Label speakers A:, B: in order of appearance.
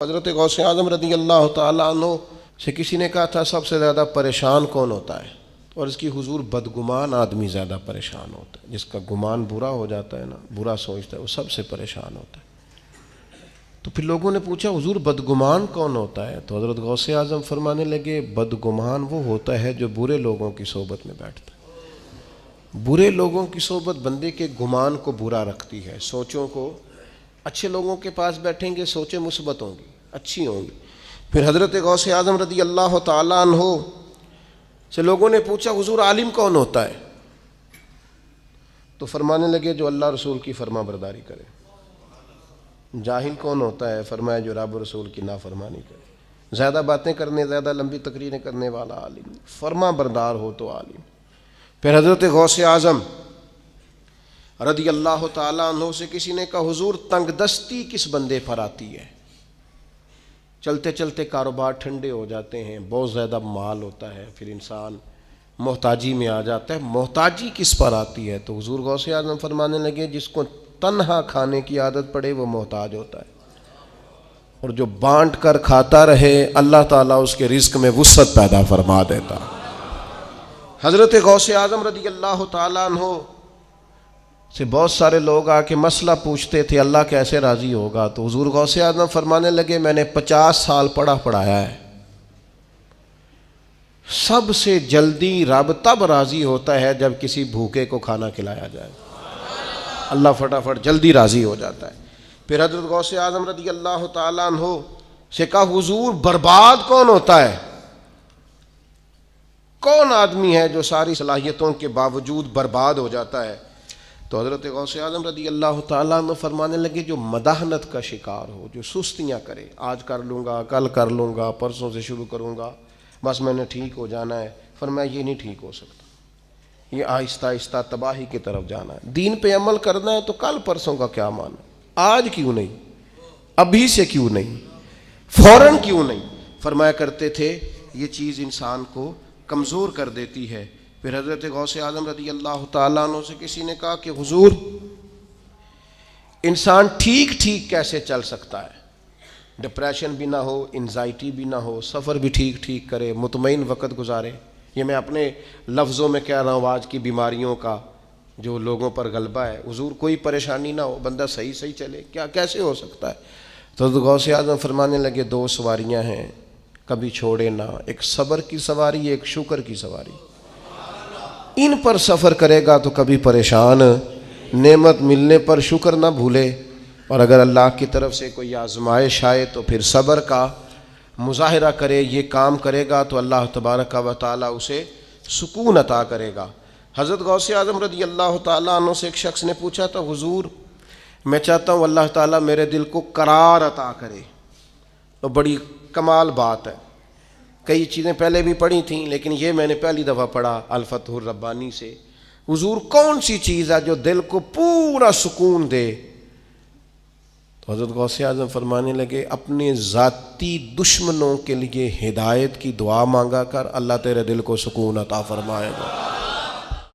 A: حضرت غوث اعظم رضی اللہ تعالیٰ عنہ سے کسی نے کہا تھا سب سے زیادہ پریشان کون ہوتا ہے؟ اور اس کی حضور بدگمان آدمی زیادہ پریشان ہوتا ہے، جس کا گمان برا ہو جاتا ہے نا، برا سوچتا ہے، وہ سب سے پریشان ہوتا ہے۔ تو پھر لوگوں نے پوچھا حضور بدگمان کون ہوتا ہے؟ تو حضرت غوث اعظم فرمانے لگے بدگمان وہ ہوتا ہے جو برے لوگوں کی صحبت میں بیٹھتا ہے۔ برے لوگوں کی صحبت بندے کے گمان کو برا رکھتی ہے، سوچوں کو۔ اچھے لوگوں کے پاس بیٹھیں گے سوچیں مثبت ہوں گی، اچھی ہوں گی۔ پھر حضرت غوث اعظم رضی اللہ تعالیٰ عنہ سے لوگوں نے پوچھا حضور عالم کون ہوتا ہے؟ تو فرمانے لگے جو اللہ رسول کی فرما برداری کرے۔ جاہل کون ہوتا ہے؟ فرمایا جو رب رسول کی نافرمانی کرے۔ زیادہ باتیں کرنے، زیادہ لمبی تقریریں کرنے والا عالم، فرما بردار ہو تو عالم۔ پھر حضرت غوث اعظم رضی اللہ تعالیٰ عنہ سے کسی نے کہا حضور تنگ دستی کس بندے پر آتی ہے؟ چلتے چلتے کاروبار ٹھنڈے ہو جاتے ہیں، بہت زیادہ مال ہوتا ہے، پھر انسان محتاجی میں آ جاتا ہے، محتاجی کس پر آتی ہے؟ تو حضور غوث اعظم فرمانے لگے جس کو تنہا کھانے کی عادت پڑے وہ محتاج ہوتا ہے، اور جو بانٹ کر کھاتا رہے اللہ تعالیٰ اس کے رزق میں وسعت پیدا فرما دیتا۔ حضرت غوث اعظم رضی اللہ تعالیٰ عنہ سے بہت سارے لوگ آ کے مسئلہ پوچھتے تھے اللہ کیسے راضی ہوگا؟ تو حضور غوث اعظم فرمانے لگے میں نے 50 سال پڑھایا ہے، سب سے جلدی رب تب راضی ہوتا ہے جب کسی بھوکے کو کھانا کھلایا جائے، اللہ فٹافٹ جلدی راضی ہو جاتا ہے۔ پھر حضرت غوث اعظم رضی اللہ تعالیٰ عنہ سے کہا حضور برباد کون ہوتا ہے؟ کون آدمی ہے جو ساری صلاحیتوں کے باوجود برباد ہو جاتا ہے؟ تو حضرت غوث اعظم رضی اللہ تعالیٰ عنہ فرمانے لگے جو مداحنت کا شکار ہو، جو سستیاں کرے، آج کر لوں گا، کل کر لوں گا، پرسوں سے شروع کروں گا، بس میں نے ٹھیک ہو جانا ہے۔ فرمایا یہ نہیں ٹھیک ہو سکتا، یہ آہستہ آہستہ تباہی کی طرف جانا ہے۔ دین پہ عمل کرنا ہے تو کل پرسوں کا کیا مانا، آج کیوں نہیں، ابھی سے کیوں نہیں، فوراً کیوں نہیں؟ فرمایا کرتے تھے یہ چیز انسان کو کمزور کر دیتی ہے۔ پھر حضرت غوث اعظم رضی اللہ تعالیٰ عنہ سے کسی نے کہا کہ حضور انسان ٹھیک ٹھیک کیسے چل سکتا ہے، ڈپریشن بھی نہ ہو، انزائٹی بھی نہ ہو، سفر بھی ٹھیک ٹھیک کرے، مطمئن وقت گزارے؟ یہ میں اپنے لفظوں میں کہہ رہا ہوں آج کی بیماریوں کا جو لوگوں پر غلبہ ہے۔ حضور کوئی پریشانی نہ ہو، بندہ صحیح چلے، کیا کیسے ہو سکتا ہے؟ تو حضرت غوث اعظم فرمانے لگے دو سواریاں ہیں کبھی چھوڑے نہ، ایک صبر کی سواری، ایک شکر کی سواری۔ ان پر سفر کرے گا تو کبھی پریشان، نعمت ملنے پر شکر نہ بھولے، اور اگر اللہ کی طرف سے کوئی آزمائش آئے تو پھر صبر کا مظاہرہ کرے، یہ کام کرے گا تو اللہ تبارک و تعالیٰ اسے سکون عطا کرے گا۔ حضرت غوث اعظم رضی اللہ تعالیٰ عنہ سے ایک شخص نے پوچھا تھا حضور میں چاہتا ہوں اللہ تعالیٰ میرے دل کو قرار عطا کرے۔ تو بڑی کمال بات ہے، کئی چیزیں پہلے بھی پڑھی تھیں لیکن یہ میں نے پہلی دفعہ پڑھا الفتح الربانی سے۔ حضور کون سی چیز ہے جو دل کو پورا سکون دے؟ تو حضرت غوث اعظم فرمانے لگے اپنے ذاتی دشمنوں کے لیے ہدایت کی دعا مانگا کر، اللہ تیرے دل کو سکون عطا فرمائے گا۔